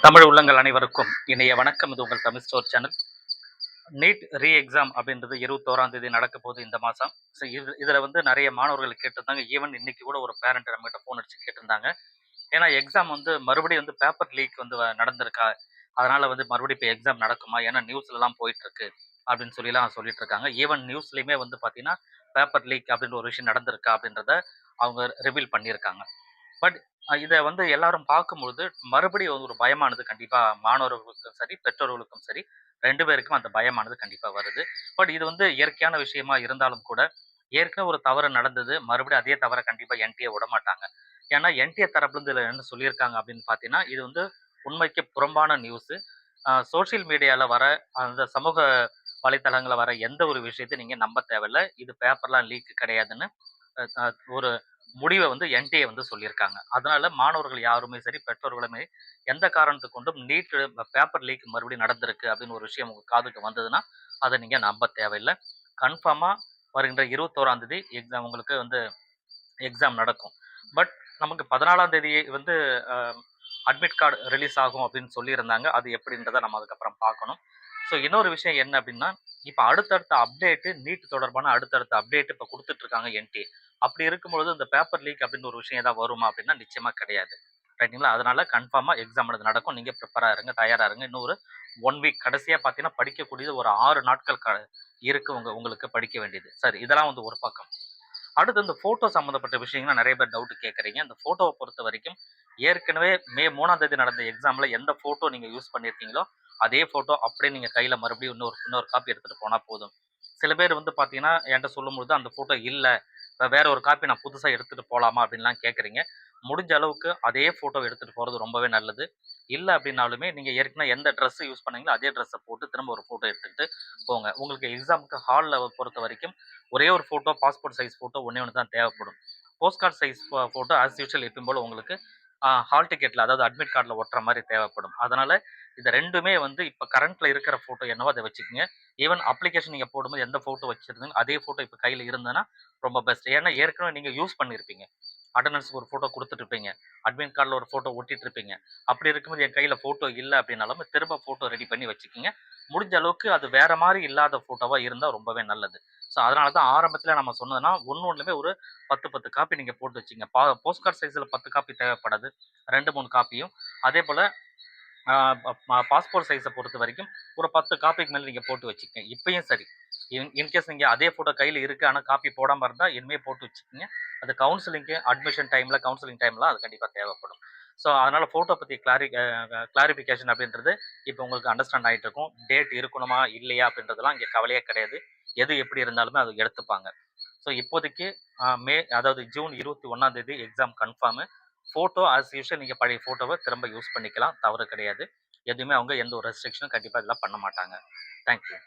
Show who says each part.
Speaker 1: தமிழ் உள்ளங்கள் அனைவருக்கும் இணைய வணக்கம். இது உங்கள் Tamil store channel. NEET re exam அப்படின்றது 21ஆம் தேதி நடக்க போகுது இந்த மாதம். ஸோ இதில் வந்து நிறைய மாணவர்கள் கேட்டிருந்தாங்க. ஈவன் இன்னைக்கு கூட ஒரு பேரண்ட் நம்மகிட்ட ஃபோன் அடிச்சு கேட்டிருந்தாங்க. ஏன்னா எக்ஸாம் வந்து மறுபடியும் வந்து பேப்பர் லீக் வந்து நடந்திருக்கா, அதனால வந்து மறுபடியும் இப்போ எக்ஸாம் நடக்குமா, ஏன்னா நியூஸ்லலாம் போயிட்டு இருக்கு அப்படின்னு சொல்லிலாம் சொல்லிட்டு இருக்காங்க. ஈவன் நியூஸ்லையுமே வந்து பார்த்தீங்கன்னா பேப்பர் லீக் அப்படின்ற ஒரு விஷயம் நடந்திருக்கா அப்படின்றத அவங்க ரிவீல் பண்ணியிருக்காங்க. பட் இத வந்து எல்லாரும் பார்க்கும்பொழுது, மறுபடியும் ஒரு பயமானது கண்டிப்பா மாணவர்களுக்கும் சரி, பெற்றோர்களுக்கும் சரி, 2 பேருக்கும் அந்த பயமானது கண்டிப்பா வருது. பட் இது வந்து இயற்கையான விஷயமா இருந்தாலும் கூட, ஏற்கனவே ஒரு தவறு நடந்தது. மறுபடியும் அதே தவற கண்டிப்பா என்டிஏ விடமாட்டாங்க. ஏன்னா, என்டிஏ தரப்புலருந்து இதுல என்ன சொல்லியிருக்காங்க அப்படின்னு பார்த்தீங்கன்னா, இது வந்து உண்மைக்கு புறம்பான நியூஸு. சோசியல் மீடியால வர அந்த சமூக வலைத்தளங்கள்ல வர எந்த ஒரு விஷயத்தையும் நீங்க நம்ப தேவையில்ல. இது பேப்பர்லாம் லீக் கிடையாதுன்னு அ அ ஒரு முடிவ வந்து என்டிஏ வந்து சொல்லியிருக்காங்க. அதனால மாணவர்கள் யாருமே சரி, பெற்றோர்களுமே எந்த காரணத்துக் கொண்டும் நீட் பேப்பர் லீக் மறுபடியும் நடந்திருக்கு அப்படின்னு ஒரு விஷயம் உங்க காதுக்கு வந்ததுன்னா, அத நீங்க நம்ப தேவையில்ல. கன்ஃபார்மா வருகின்ற 21ஆம் தேதி எக்ஸாம் உங்களுக்கு வந்து எக்ஸாம் நடக்கும். பட் நமக்கு 14ஆம் தேதி வந்து அ அட்மிட் கார்டு ரிலீஸ் ஆகும் அப்படின்னு சொல்லியிருந்தாங்க. அது எப்படின்றத நம்ம அதுக்கப்புறம் பார்க்கணும். ஸோ இன்னொரு விஷயம் என்ன அப்படின்னா, இப்ப அடுத்தடுத்த அப்டேட் நீட் தொடர்பான அடுத்தடுத்த அப்டேட் இப்ப குடுத்துட்டு இருக்காங்க என்டிஏ. அப்படி இருக்கும்பொழுது இந்த பேப்பர் லீக் அப்படின்னு ஒரு விஷயம் ஏதாவது வருமா அப்படின்னா நிச்சயமா கிடையாது. ரைட்டுங்களா? அதனால கன்ஃபார்மா எக்ஸாம் ஆனது நடக்கும். நீங்க ப்ரிப்பேரா இருங்க, தயாரா இருங்க. இன்னும் ஒரு 1 வீக் கடைசியா பார்த்தீங்கன்னா, படிக்கக்கூடியது ஒரு 6 நாட்கள் இருக்கு உங்களுக்கு படிக்க வேண்டியது. சரி, இதெல்லாம் வந்து ஒரு பக்கம். அடுத்து இந்த ஃபோட்டோ சம்மந்தப்பட்ட விஷயங்கள்லாம் நெறைய பேர் டவுட் கேட்கறீங்க. இந்த ஃபோட்டோவ பொறுத்தவரைக்கும், ஏற்கனவே மே 3ஆம் தேதி நடந்த எக்ஸாம்ல எந்த ஃபோட்டோ நீங்க யூஸ் பண்ணியிருக்கீங்களோ, அதே ஃபோட்டோ அப்படியே நீங்க கையில மறுபடியும் இன்னொரு இன்னொரு காப்பி எடுத்துட்டு போனா போதும். சில பேர் வந்து பார்த்தீங்கன்னா, என்ட்ட சொல்லும்பொழுது அந்த ஃபோட்டோ இல்ல. வேற ஒரு காப்பி நான் புதுசா எடுத்துட்டு போலாமா? அப்படின்லாம் கேட்கறீங்க. முடிஞ்ச அளவுக்கு அதே ஃபோட்டோவ எடுத்துட்டு போறது ரொம்பவே நல்லது. இல்ல அப்படின்னாலுமே, நீங்க ஏற்கனவே எந்த ட்ரெஸ் யூஸ் பண்ணீங்களோ, அதே ட்ரெஸ்ஸ போட்டு திரும்ப ஒரு ஃபோட்டோ எடுத்துக்கிட்டு போங்க. உங்களுக்கு எக்ஸாமுக்கு ஹால்ல பொறுத்தவரைக்கும், ஒரே ஒரு ஃபோட்டோ, பாஸ்போர்ட் சைஸ் ஃபோட்டோ ஒண்ணே ஒண்ணு தான் தேவைப்படும். Post card size photo as usual எப்பயும் போல உங்களுக்கு ஹால் டிக்கெட்ல, அதாவது அட்மிட் கார்ட்ல ஒட்டுற மாரி தேவைப்படும். அதனால இது 2மே வந்து இப்ப கரண்ட்ல இருக்கிற ஃபோட்டோ என்னவோ அத வச்சுக்கங்க. ஈவன் அப்ளிகேஷன் நீங்க போடும்போது எந்த ஃபோட்டோ வச்சிருந்தீங்களோ, அதே ஃபோட்டோ இப்ப கையில இருந்ததுன்னா ரொம்ப பெஸ்ட். ஏன்னா ஏற்கனவே நீங்க யூஸ் பண்ணியிருப்பீங்க. அட்டெண்டன்ஸ்க்கு ஒரு ஃபோட்டோ குடுத்துட்டுருப்பீங்க. அட்மிட் கார்ட்ல ஒரு ஃபோட்டோ ஒட்டிட்டுருப்பீங்க. அப்படி இருக்கும்போது என் கையில ஃபோட்டோ இல்ல அப்படின்னாலும், திரும்ப ஃபோட்டோ ரெடி பண்ணி வச்சுக்கங்க. முடிஞ்ச அளவுக்கு அது வேற மாரி இல்லாத ஃபோட்டோவா இருந்தா ரொம்பவே நல்லது. ஸோ அதனால தான் ஆரம்பத்தில நம்ம சொன்னதுன்னா, ஒண்ணுமே ஒரு 10, 10 காப்பி நீங்க போட்டு வச்சுக்கங்க. போஸ்ட் கார்ட் சைஸ்ல 10 காப்பி தேவைப்படாது. 2, 3 காப்பியும். அதேபோல ஆ பாஸ்போர்ட் சைஸ பொறுத்தவரைக்கும் ஒரு 10 காப்பிக்கு மேல நீங்க போட்டு வச்சுக்கங்க. இப்பயும் சரி. இன்கேஸ் நீங்க அதே ஃபோட்டோ கையில இருக்கு. ஆனா காப்பி போடாம இருந்தா இனிமே போட்டு வச்சுக்கங்க. அது கவுன்சிலிங்க்கு, அட்மிஷன் டைம்ல, கவுன்சிலிங் டைம்ல அது கண்டிப்பா தேவைப்படும். ஸோ அதனால ஃபோட்டோ பத்தி கிளாரிஃபிகேஷன் அப்படின்றது இப்போ உங்களுக்கு அண்டர்ஸ்டாண்ட் ஆயிட்டு இருக்கும். டேட் இருக்கணுமா? இல்லையா? அப்படின்றதெல்லாம் இங்க கவலையே கிடையாது. எது எப்படி இருந்தாலுமே அது எடுத்துப்பாங்க. ஸோ இப்போதைக்கு அதாவது ஜூன் 21ஆம் தேதி exam confirm. Photo as usual நீங்க பழைய ஃபோட்டோவ திரும்ப யூஸ் பண்ணிக்கலாம். தவறு கிடையாது. எதுவுமே அவங்க எந்த ஒரு ரெஸ்ட்ரிக்ஷனும் கண்டிப்பா இதெல்லாம் பண்ண மாட்டாங்க. Thank you.